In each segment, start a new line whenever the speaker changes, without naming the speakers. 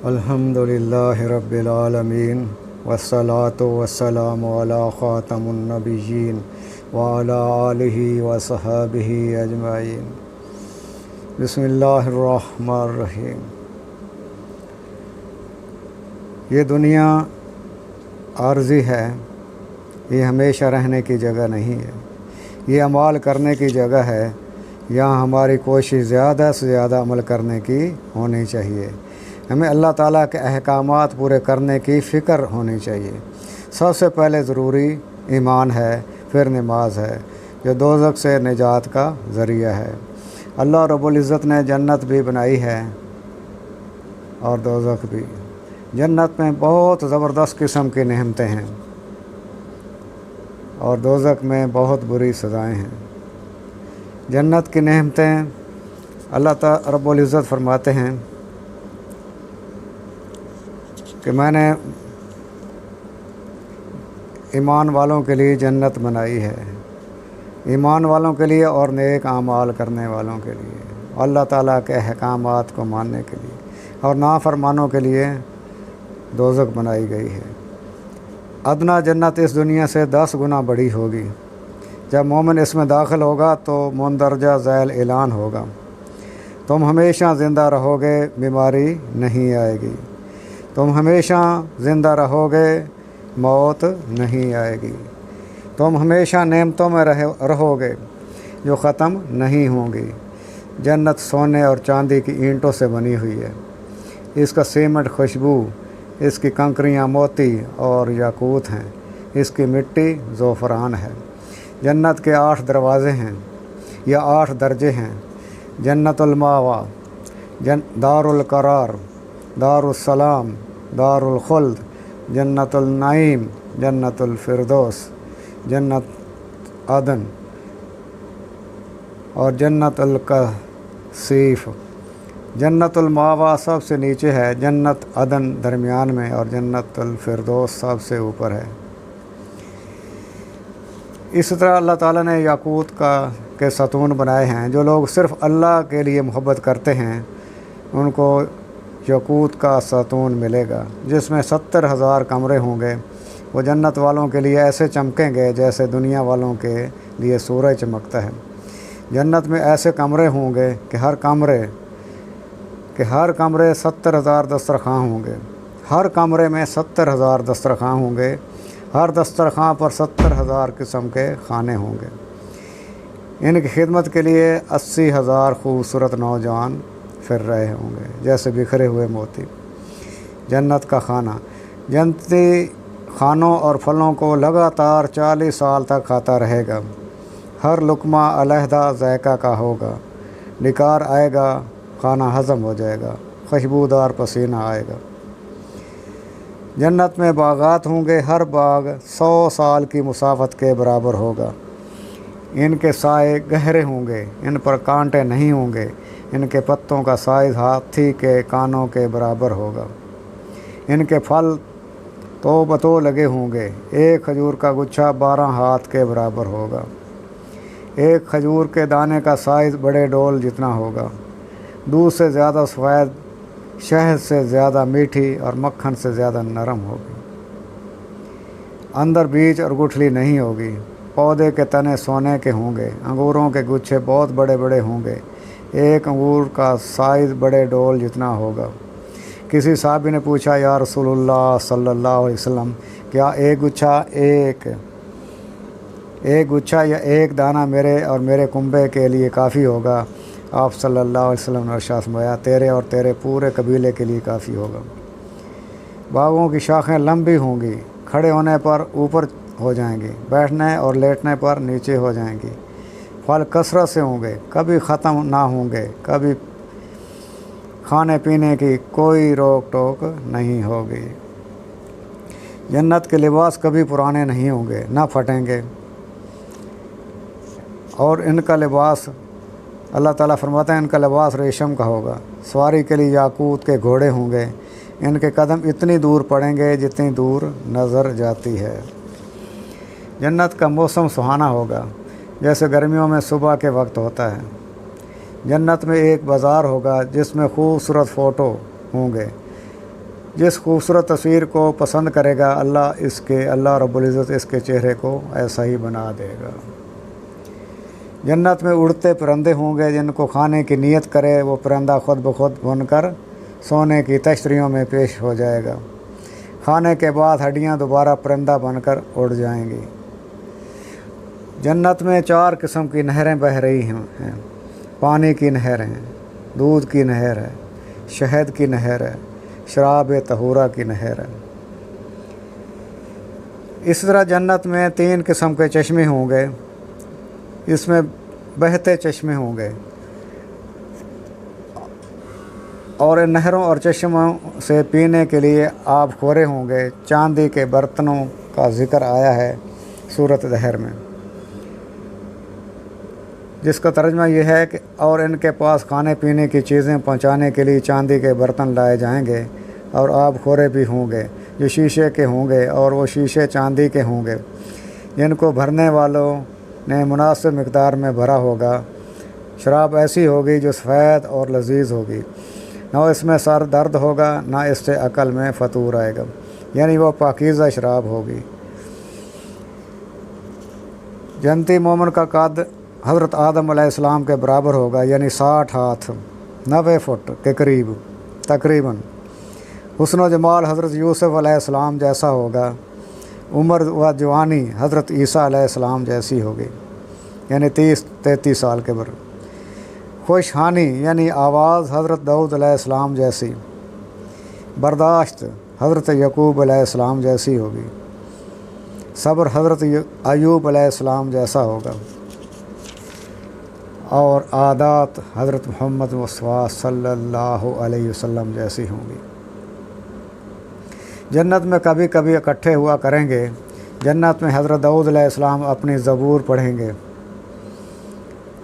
الحمدللہ رب العالمین والصلاة والسلام علی خاتم النبیین وعلی آلہ وصحبہ اجمعین۔ بسم اللہ الرحمن الرحیم۔ یہ دنیا عارضی ہے، یہ ہمیشہ رہنے کی جگہ نہیں ہے، یہ عمل کرنے کی جگہ ہے۔ یہاں ہماری کوشش زیادہ سے زیادہ عمل کرنے کی ہونی چاہیے۔ ہمیں اللہ تعالیٰ کے احکامات پورے کرنے کی فکر ہونی چاہیے۔ سب سے پہلے ضروری ایمان ہے، پھر نماز ہے، جو دوزخ سے نجات کا ذریعہ ہے۔ اللہ رب العزت نے جنت بھی بنائی ہے اور دوزخ بھی۔ جنت میں بہت زبردست قسم کی نعمتیں ہیں اور دوزخ میں بہت بری سزائیں ہیں۔ جنت کی نعمتیں اللہ تعالیٰ رب العزت فرماتے ہیں کہ میں نے ایمان والوں کے لیے جنت بنائی ہے، ایمان والوں کے لیے اور نیک اعمال کرنے والوں کے لیے، اللہ تعالیٰ کے احکامات کو ماننے کے لیے، اور نافرمانوں کے لیے دوزخ بنائی گئی ہے۔ ادنا جنت اس دنیا سے 10 گنا بڑی ہوگی۔ جب مومن اس میں داخل ہوگا تو مندرجہ ذیل اعلان ہوگا، تم ہمیشہ زندہ رہو گے، بیماری نہیں آئے گی، تم ہمیشہ زندہ رہو گے، موت نہیں آئے گی، تم ہمیشہ نعمتوں میں رہو گے جو ختم نہیں ہوں گی۔ جنت سونے اور چاندی کی اینٹوں سے بنی ہوئی ہے، اس کا سیمنٹ خوشبو، اس کی کنکریاں موتی اور یاقوت ہیں، اس کی مٹی زعفران ہے۔ جنت کے 8 دروازے ہیں یا 8 درجے ہیں۔ جنت الماوا، دار القرار، دار السلام، دار الخلد، جنت النعیم، جنت الفردوس، جنت عدن اور جنت القصیف۔ جنت الماوا سب سے نیچے ہے، جنت عدن درمیان میں اور جنت الفردوس سب سے اوپر ہے۔ اس طرح اللہ تعالیٰ نے یاقوت کے ستون بنائے ہیں۔ جو لوگ صرف اللہ کے لیے محبت کرتے ہیں ان کو یاقوت کا ستون ملے گا، جس میں 70,000 کمرے ہوں گے۔ وہ جنت والوں کے لیے ایسے چمکیں گے جیسے دنیا والوں کے لیے سورج چمکتا ہے۔ جنت میں ایسے کمرے ہوں گے کہ ہر کمرے 70,000 دسترخوان ہوں گے، ہر کمرے میں 70,000 دسترخوان ہوں گے، ہر دسترخوان پر 70,000 قسم کے کھانے ہوں گے۔ ان کی خدمت کے لیے 80,000 خوبصورت نوجوان پھر رہے ہوں گے جیسے بکھرے ہوئے موتی۔ جنت کا کھانا، جنتی کھانوں اور پھلوں کو لگاتار 40 سال تک کھاتا رہے گا۔ ہر لقمہ علیحدہ ذائقہ کا ہوگا، ڈکار آئے گا، کھانا ہضم ہو جائے گا، خوشبودار پسینہ آئے گا۔ جنت میں باغات ہوں گے، ہر باغ 100 سال کی مسافت کے برابر ہوگا۔ ان کے سائے گہرے ہوں گے، ان پر کانٹے نہیں ہوں گے، ان کے پتوں کا سائز ہاتھی کے کانوں کے برابر ہوگا۔ ان کے پھل تو بتو لگے ہوں گے، ایک کھجور کا گچھا 12 ہاتھ کے برابر ہوگا۔ ایک کھجور کے دانے کا سائز بڑے ڈول جتنا ہوگا۔ دودھ سے زیادہ سفید، شہد سے زیادہ میٹھی اور مکھن سے زیادہ نرم ہوگی۔ اندر بیج اور گٹھلی نہیں ہوگی۔ پودے کے تنے سونے کے ہوں گے، انگوروں کے گچھے بہت بڑے بڑے ہوں گے، ایک انگور کا سائز بڑے ڈول جتنا ہوگا۔ کسی صحابی نے پوچھا، یا رسول اللہ صلی اللہ علیہ وسلم، کیا ایک گچھا یا ایک دانہ میرے اور میرے کنبے کے لیے کافی ہوگا؟ آپ صلی اللہ علیہ وسلم نے ارشاد فرمایا، تیرے اور تیرے پورے قبیلے کے لیے کافی ہوگا۔ باغوں کی شاخیں لمبی ہوں گی، کھڑے ہونے پر اوپر ہو جائیں گی، بیٹھنے اور لیٹنے پر نیچے ہو جائیں گی۔ پھل کثرت سے ہوں گے، کبھی ختم نہ ہوں گے، کبھی کھانے پینے کی کوئی روک ٹوک نہیں ہوگی۔ جنت کے لباس کبھی پرانے نہیں ہوں گے، نہ پھٹیں گے، اور ان کا لباس، اللہ تعالیٰ فرماتا ہے، ان کا لباس ریشم کا ہوگا۔ سواری کے لیے یاقوت کے گھوڑے ہوں گے، ان کے قدم اتنی دور پڑیں گے جتنی دور نظر جاتی ہے۔ جنت کا موسم سہانا ہوگا، جیسے گرمیوں میں صبح کے وقت ہوتا ہے۔ جنت میں ایک بازار ہوگا جس میں خوبصورت فوٹو ہوں گے، जिस खूबसूरत तस्वीर को पसंद करेगा अल्लाह रब्बुल इज़्ज़त इसके चेहरे को ऐसा ही बना देगा। जन्नत में उड़ते परिंदे होंगे जिनको खाने की नीयत करे वो परिंदा खुद ब खुद बनकर सोने की तश्तरियों में पेश हो जाएगा। खाने के बाद हड्डियां दोबारा परिंदा बनकर उड़ जाएंगी। जन्नत में 4 किस्म की नहरें बह रही हैं। पानी की नहर है, दूध की नहर है, शहद की नहर है, शराब तहूरा की नहर है। इस तरह जन्नत में 3 किस्म के चश्मे होंगे। इसमें बहते चश्मे होंगे और इन नहरों और चश्मों से पीने के लिए आब खोरे होंगे। चांदी के बर्तनों का जिक्र आया है सूरत दहर में, जिसका तर्जमा यह है कि और इनके पास खाने पीने की चीज़ें पहुंचाने के लिए चांदी के बर्तन लाए जाएंगे और आब खोरे भी होंगे जो शीशे के होंगे और वो शीशे चांदी के होंगे जिनको भरने वालों ने मुनासिब मिक़दार में भरा होगा। शराब ऐसी होगी जो सफ़ेद और लजीज होगी, ना इसमें सर दर्द होगा ना इससे अकल में फतूर आएगा, यानी वो पाकीज़ा शराब होगी। जन्नती मोमिन का कद हज़रत आदम अलैहिस्सलाम के बराबर होगा, यानी 60 हाथ 90 फुट के करीब तकरीबन। हुस्न व जमाल हज़रत यूसुफ़ अलैहिस्सलाम जैसा होगा। उम्र व जवानी हज़रत ईसा अलैहिस्सलाम जैसी होगी, यानी 30-33 साल के बर। खुशहानी यानी आवाज़ हज़रत दाऊद अलैहिस्सलाम जैसी। बर्दाश्त हज़रत यकूब अलैहिस्सलाम जैसी होगी। सब्र हज़रत अयूब अलैहिस्सलाम जैसा होगा। और आदात हज़रत मोहम्मद मुस्तफ़ा सल्लल्लाहु अलैहि वसल्लम जैसी होंगी। जन्नत में कभी कभी इकट्ठे हुआ करेंगे। जन्नत में हज़रत दाऊद अलैहिस्सलाम अपनी ज़बूर पढ़ेंगे।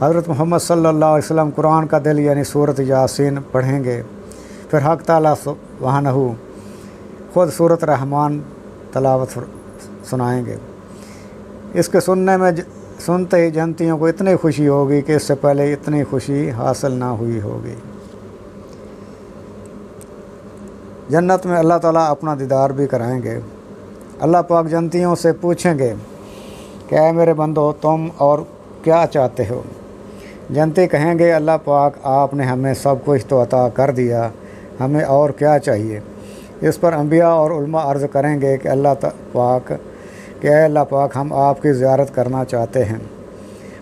हज़रत मोहम्मद सल्लल्लाहु अलैहि वसल्लम कुरान का दिल यानी सूरत यासीन पढ़ेंगे। फिर हक़ ताला सुब्हानहू ख़ुद सूरत रहमान तलावत सुनाएंगे। इसके सुनते ही जन्नतियों को इतनी खुशी होगी कि इससे पहले इतनी खुशी हासिल ना हुई होगी। जन्नत में अल्लाह ताला अपना दीदार भी कराएंगे। अल्लाह पाक जन्नतियों से पूछेंगे कि ऐ मेरे बंदो तुम और क्या चाहते हो। जन्नती कहेंगे अल्लाह पाक आपने हमें सब कुछ तो अता कर दिया, हमें और क्या चाहिए। इस पर अंबिया और उलमा अर्ज़ करेंगे कि अल्लाह पाक हम आपकी ज़ियारत करना चाहते हैं।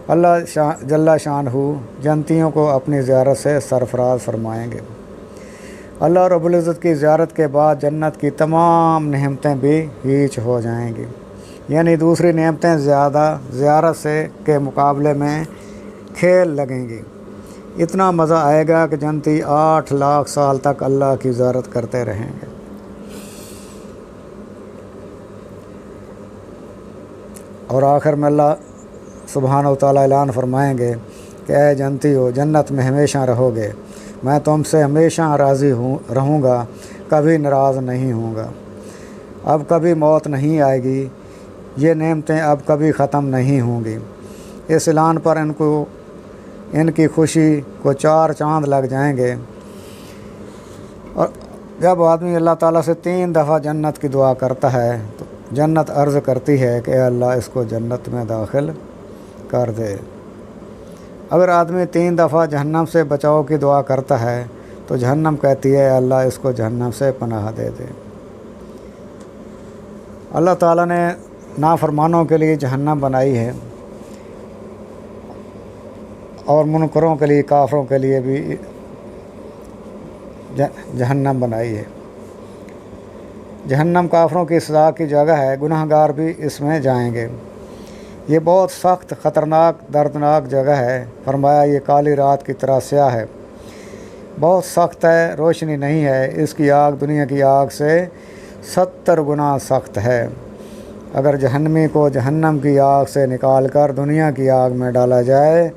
अल्लाह जल्ला शानहू जन्नतियों को अपनी ज़ियारत से सरफराज फरमाएंगे। अल्लाह रब्बुल इज़्ज़त की ज़ियारत के बाद जन्नत की तमाम नेमतें भी हीच हो जाएंगी, यानी दूसरी नेमतें ज़ियारत से के मुकाबले में खेल लगेंगी। इतना मज़ा आएगा कि जन्नती 8 लाख साल तक अल्लाह की ज़ियारत करते रहेंगे। और आखिर में अल्लाह सुब्हानहू व तआला ऐलान फरमाएंगे कि ऐ जन्नती हो जन्नत में हमेशा रहोगे, मैं तुमसे हमेशा राज़ी रहूँगा, कभी नाराज़ नहीं होऊंगा। अब कभी मौत नहीं आएगी, ये नेमतें अब कभी ख़त्म नहीं होंगी। इस ऐलान पर इनकी खुशी को 4 चाँद लग जाएंगे। और जब आदमी अल्लाह ताला से 3 दफ़ा जन्नत की दुआ करता है तो जन्नत अर्ज़ करती है कि अल्लाह इसको जन्नत में दाखिल कर दे। अगर आदमी 3 दफ़ा जहन्नम से बचाव की दुआ करता है तो जहन्नम कहती है अल्लाह इसको जहन्नम से पनाह दे दे। अल्लाह ताला ने नाफरमानों के लिए जहन्नम बनाई है और मुनकरों के लिए काफरों के लिए भी जहन्नम बनाई है। जहन्नम काफरों की सज़ा की जगह है, गुनहगार भी इसमें जाएंगे। ये बहुत सख्त ख़तरनाक दर्दनाक जगह है। फरमाया ये काली रात की तरह स्याह है, बहुत सख्त है, रोशनी नहीं है। इसकी आग दुनिया की आग से 70 गुना सख्त है। अगर जहन्नमी को जहन्नम की आग से निकाल कर दुनिया की आग में डाला जाए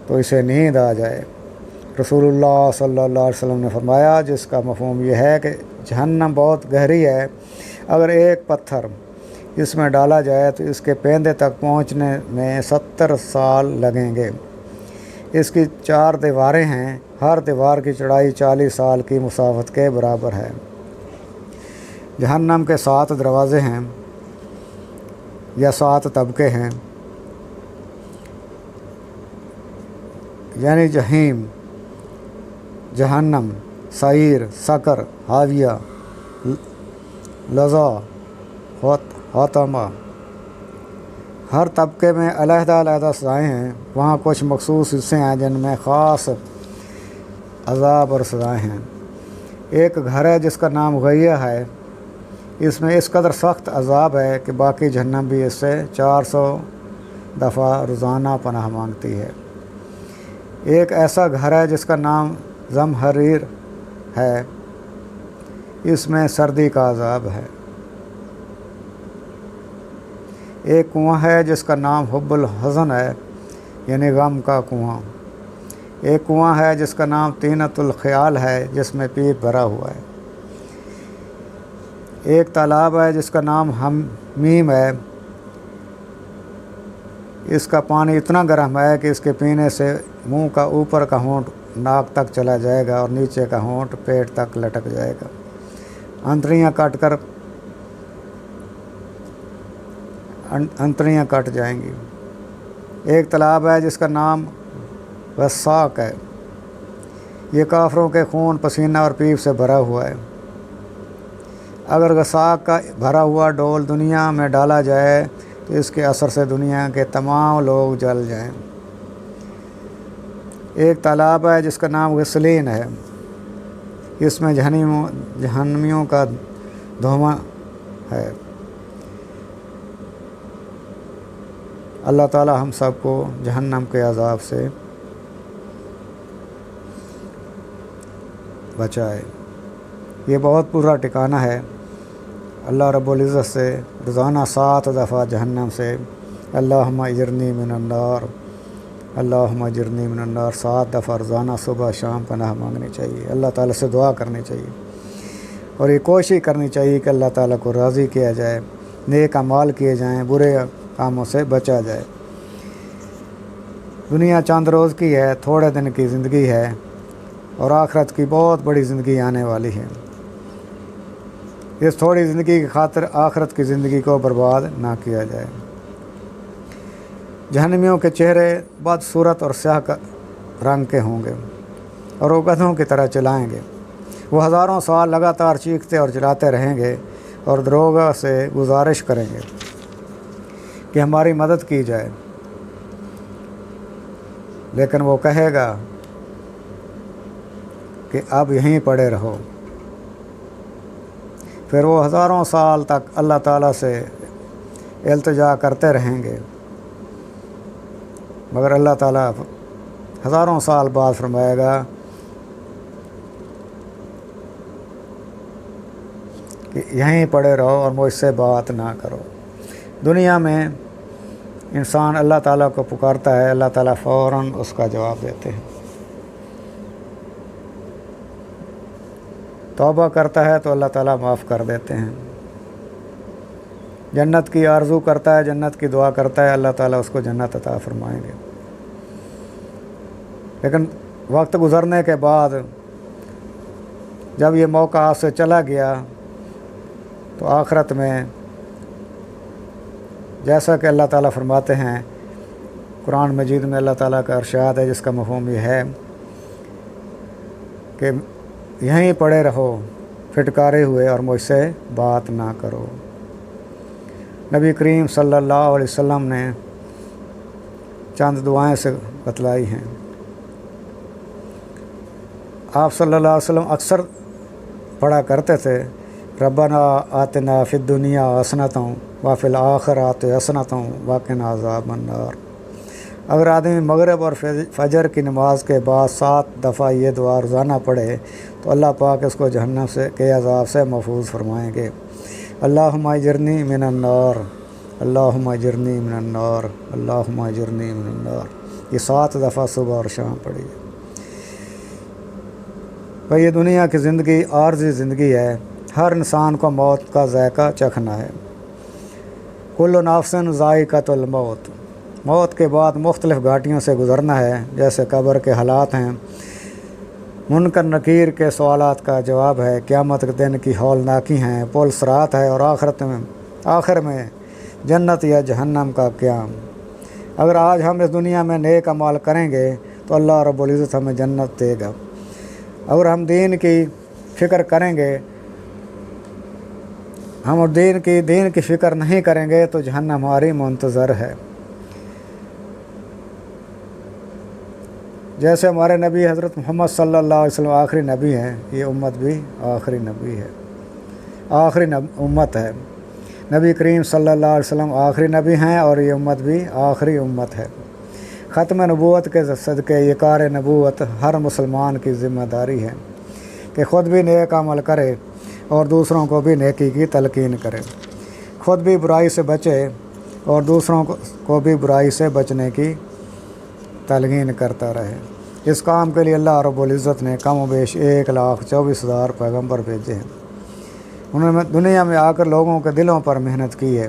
तो इसे नींद आ जाए। रसूलुल्लाह सल्लल्लाहु अलैहि वसल्लम ने फरमाया जिसका मफ़हूम यह है कि जहन्नम बहुत गहरी है, अगर एक पत्थर इसमें डाला जाए तो इसके पेंदे तक पहुंचने में 70 साल लगेंगे। इसकी 4 दीवारें हैं, हर दीवार की चौड़ाई 40 साल की मुसाफत के बराबर है। जहन्नम के 7 दरवाज़े हैं या 7 तबके हैं, यानी जहीम, जहन्नम, सईर, सकर, हाविया, लज़ा, हातमा। हर तबके में अलहदा सज़ाएँ हैं। वहाँ कुछ मखसूस हिस्से हैं जिनमें ख़ास अज़ाब और सज़ाएँ हैं। एक घर है जिसका नाम गैया है, इसमें इस कदर सख्त अज़ाब है कि बाकी जहन्नम भी इससे 400 दफ़ा रोज़ाना पनाह मांगती है। एक ऐसा घर है जिसका नाम ज़महरीर है, इसमें सर्दी का अज़ाब है। एक कुआं है जिसका नाम हुब्बुल हज़न है, यानी गम का कुआं। एक कुआं है जिसका नाम तीनतुल ख़याल है, जिसमें पीप भरा हुआ है। एक तालाब है जिसका नाम हमीम है, इसका पानी इतना गर्म है कि इसके पीने से मुंह का ऊपर का होंठ नाक तक चला जाएगा और नीचे का होंठ पेट तक लटक जाएगा, अंतड़ियाँ कट जाएंगी। एक तालाब है जिसका नाम गस्साक है, ये काफरों के खून, पसीना और पीप से भरा हुआ है। अगर गस्साक का भरा हुआ डोल दुनिया में डाला जाए तो इसके असर से दुनिया के तमाम लोग जल जाएं। एक तालाब है जिसका नाम गसलीन है, इसमें जहन्नमियों का धुआं है। अल्लाह ताला हम सबको जहन्नम के अज़ाब से बचाए। ये बहुत बुरा ठिकाना है। अल्लाह रब्बुल इज़्ज़त से रोज़ाना 7 दफ़ा जहन्नम से अल्लाहुम्मा अजिरनी मिनन्नार, अल्लाहुम्मा अजिरनी मिनन्नार 7 दफ़ा रोज़ाना सुबह शाम पनाह मांगनी चाहिए। अल्लाह ताला से दुआ करनी चाहिए और ये कोशिश करनी चाहिए कि अल्लाह ताला को राज़ी किया जाए, नेक अमाल किए जाएँ, बुरे कामों से बचा जाए। दुनिया चंद रोज़ की है, थोड़े दिन की ज़िंदगी है और आखिरत की बहुत बड़ी ज़िंदगी आने वाली है। इस थोड़ी ज़िंदगी की खातिर आखिरत की ज़िंदगी को बर्बाद ना किया जाए। जहन्नमियों के चेहरे बदसूरत और स्याह रंग के होंगे और वो गधों की तरह चलाएँगे। वो हज़ारों साल लगातार चीखते और चिल्लाते रहेंगे और दरोगा से गुजारिश करेंगे कि हमारी मदद की जाए, लेकिन वो कहेगा कि अब यहीं पड़े रहो। फिर वो हज़ारों साल तक अल्लाह ताला से इल्तिजा करते रहेंगे, मगर अल्लाह ताला हज़ारों साल बाद फरमाएगा कि यहीं पड़े रहो और मुझसे बात ना करो। दुनिया में इंसान अल्लाह ताला को पुकारता है, अल्लाह ताला फ़ौरन उसका जवाब देते हैं। तौबा करता है तो अल्लाह ताला माफ़ कर देते हैं। जन्नत की आरज़ू करता है, जन्नत की दुआ करता है, अल्लाह ताला उसको जन्नत अता फरमाएंगे। लेकिन वक्त गुज़रने के बाद जब ये मौका हाथ से चला गया तो आखिरत में जैसा कि अल्लाह ताला फरमाते हैं कुरान मजीद में, अल्लाह ताला का इरशाद है जिसका मफ़हूम ये है कि यहीं पड़े रहो फिटकारे हुए और मुझसे बात ना करो। नबी करीम सल्लल्लाहु अलैहि वसल्लम ने चंद दुआएं से बतलाई हैं। आप सल्लल्लाहु अलैहि वसल्लम अक्सर पढ़ा करते थे, रब्बना आतिना फिद दुनिया हसनतों व फिल आखिरति हसनतों व क़िना अज़ाबन नार। अगर आदमी मगरिब और फजर की नमाज के बाद 7 दफ़ा ये दुआ रोज़ाना पढ़े तो अल्लाह पाक इसको जहन्नम से के अज़ाब से महफूज फरमाएंगे। अल्लाहुम्मा अजिरनी मिनन नार, अल्लाहुम्मा अजिरनी मिनन नार, अल्लाहुम्मा अजिरनी मिनन नार। ये 7 दफ़ा सुबह और शाम पढ़िए। भाई ये दुनिया की ज़िंदगी आर्ज़ी ज़िंदगी है, हर इंसान को मौत का ज़ायक़ा चखना है। कुल्लु नफ्सिन ज़ाइक़तुल मौत, मौत के बाद मुख्तलिफ़ घाटियों से गुज़रना है। जैसे कब्र के हालात हैं, मुनकर नकीर के सवालात का जवाब है, क़यामत के दिन की हौलनाकी हैं, पुल सिरात है और आखिर में जन्नत या जहन्नम का क़याम। अगर आज हम इस दुनिया में नेक अमाल करेंगे तो अल्लाह रब्बुल इज़्ज़त हमें जन्नत देगा। अगर हम दीन की फ़िक्र करेंगे, हम दीन की फ़िक्र नहीं करेंगे तो जहन्नम हमारी मुंतज़र है। जैसे हमारे नबी हज़रत मोहम्मद सल्लल्लाहु अलैहि वसल्लम आखिरी नबी हैं, ये उम्मत भी आखिरी नबी है, आखिरी उम्मत है। नबी करीम सल्लल्लाहु अलैहि वसल्लम आखिरी नबी हैं और ये उम्मत भी आखिरी उम्मत है। ख़त्म नबूवत के सदक़े ये कार नबूवत हर मुसलमान की ज़िम्मेदारी है कि ख़ुद भी नेक अमल करे और दूसरों को भी नेकी की तलकीन करे, ख़ुद भी बुराई से बचे और दूसरों को भी बुराई से बचने की तलकीन करता रहे। इस काम के लिए अल्लाह रब्बुल इज़्ज़त ने कम व बेश 1,24,000 पैगम्बर भेजे हैं। उन्होंने दुनिया में आकर लोगों के दिलों पर मेहनत की है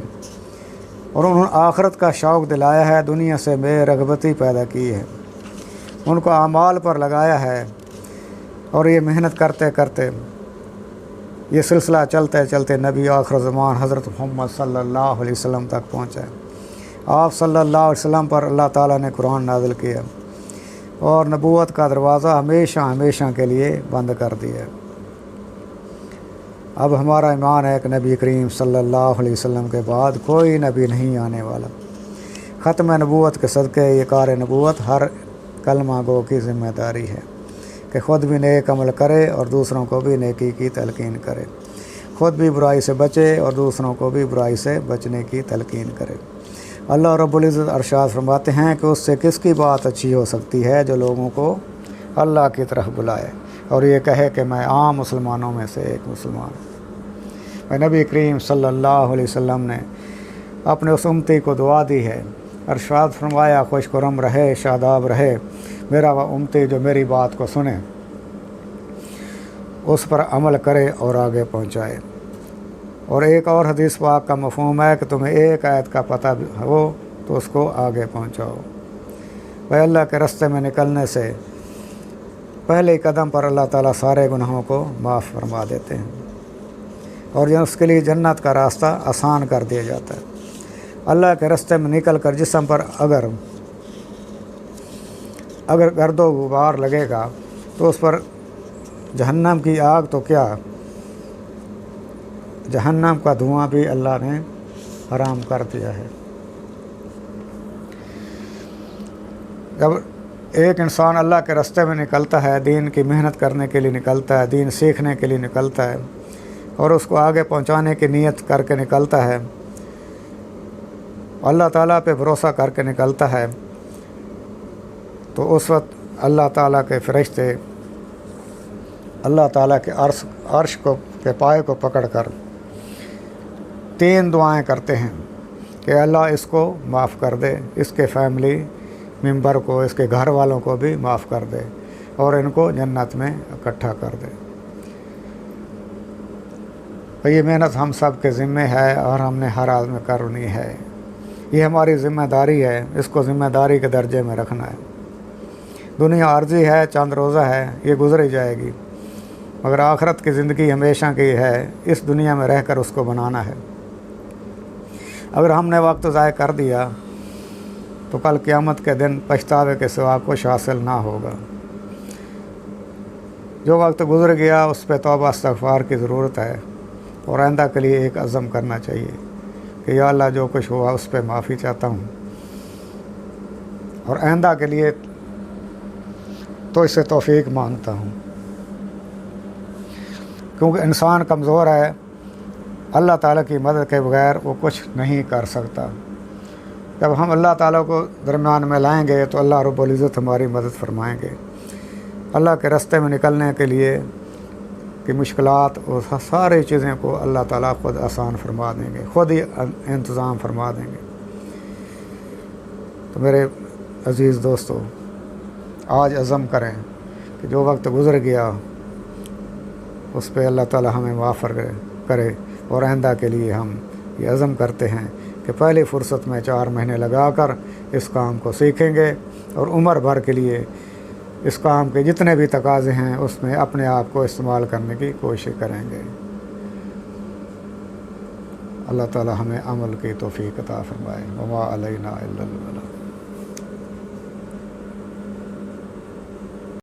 और उन्होंने आखिरत का शौक़ दिलाया है, दुनिया से बेरग़बती पैदा की है, उनको आमाल पर लगाया है और ये मेहनत करते करते ये सिलसिला चलते चलते नबी आखिर ज़मान हज़रत मोहम्मद सल्लल्लाहु अलैहि वसल्लम तक पहुँचा है। आप सल्लल्लाहु अलैहि वसल्लम पर अल्लाह ताला ने कुरान नाज़िल किया और नबूवत का दरवाज़ा हमेशा हमेशा के लिए बंद कर दिया। अब हमारा ईमान है कि नबी करीम सल्लल्लाहु अलैहि वसल्लम के बाद कोई नबी नहीं आने वाला। ख़त्म नबूवत के सदक़े ये कार नबूवत हर कलमा गो की ज़िम्मेदारी है कि ख़ुद भी नेक अमल करे और दूसरों को भी नेकी की तलकीन करे, ख़ुद भी बुराई से बचे और दूसरों को भी बुराई से बचने की तलकीन करे। अल्लाह रब्बुल इज़्ज़त अरशाद फरमाते हैं कि उससे किसकी बात अच्छी हो सकती है जो लोगों को अल्लाह की तरफ बुलाए और ये कहे कि मैं आम मुसलमानों में से एक मुसलमान हूँ। नबी करीम सल्लल्लाहु अलैहि वसल्लम ने अपने उस उम्मती को दुआ दी है, अरशाद फरमाया, खुशकुरम रहे, शादाब रहे मेरा वह उम्मती जो मेरी बात को सुने, उस पर अमल करे और आगे पहुँचाए। और एक और हदीस पाक का मफ़हूम है कि तुम्हें एक आयत का पता हो तो उसको आगे पहुँचाओ। भाई अल्लाह के रास्ते में निकलने से पहले ही कदम पर अल्लाह ताला सारे गुनाहों को माफ़ फरमा देते हैं और उसके लिए जन्नत का रास्ता आसान कर दिया जाता है। अल्लाह के रास्ते में निकल कर जिस्म पर अगर गर्दो गुबार लगेगा तो उस पर जहन्नम की आग तो क्या, जहन्नम का धुआं भी अल्लाह ने हराम कर दिया है। जब एक इंसान अल्लाह के रास्ते में निकलता है, दीन की मेहनत करने के लिए निकलता है, दीन सीखने के लिए निकलता है और उसको आगे पहुंचाने की नीयत करके निकलता है, अल्लाह ताला पे भरोसा करके निकलता है, तो उस वक्त अल्लाह ताला के फरिश्ते अल्लाह ताला के अर्श के पाए को पकड़कर 3 दुआएं करते हैं कि अल्लाह इसको माफ़ कर दे, इसके फैमिली मेंबर को, इसके घर वालों को भी माफ़ कर दे और इनको जन्नत में इकट्ठा कर दे। तो ये मेहनत हम सब के ज़िम्मे है और हमने हर हाल में करनी है। ये हमारी ज़िम्मेदारी है, इसको ज़िम्मेदारी के दर्जे में रखना है। दुनिया आर्जी है, चंद रोज़ा है, ये गुज़र ही जाएगी, मगर आखिरत की ज़िंदगी हमेशा की है, इस दुनिया में रहकर उसको बनाना है। अगर हमने वक्त ज़ाय कर दिया तो कल क़यामत के दिन पछतावे के सिवा कुछ हासिल ना होगा। जो वक्त गुज़र गया उस पर तौबा इस्तग़फ़ार की ज़रूरत है और आइंदा के लिए एक अज़म करना चाहिए कि या अल्लाह जो कुछ हुआ उस पर माफ़ी चाहता हूँ और आइंदा के लिए तो इससे तौफ़ीक मांगता हूँ, क्योंकि इंसान कमज़ोर है, अल्लाह ताला की मदद के बगैर वो कुछ नहीं कर सकता। जब हम अल्लाह ताला को दरमियान में लाएंगे तो अल्लाह रब्बुल इज़्ज़त हमारी मदद फरमाएंगे। अल्लाह के रास्ते में निकलने के लिए कि मुश्किलात और सारी चीज़ें को अल्लाह ताला ख़ुद आसान फरमा देंगे, ख़ुद ही इंतज़ाम फरमा देंगे। तो मेरे अज़ीज़ दोस्तों, आज अज़म करें कि जो वक्त गुज़र गया उस पर अल्लाह ताला हमें माफ़ करे और आइंदा के लिए हम ये अज़म करते हैं कि पहली फ़ुर्सत में 4 महीने लगाकर इस काम को सीखेंगे और उम्र भर के लिए اس کام کے جتنے بھی تقاضے ہیں اس میں اپنے آپ کو استعمال کرنے کی کوشش کریں گے۔ اللہ تعالی ہمیں عمل کی توفیق عطا فرمائے۔ وما علینا الا البلاغ۔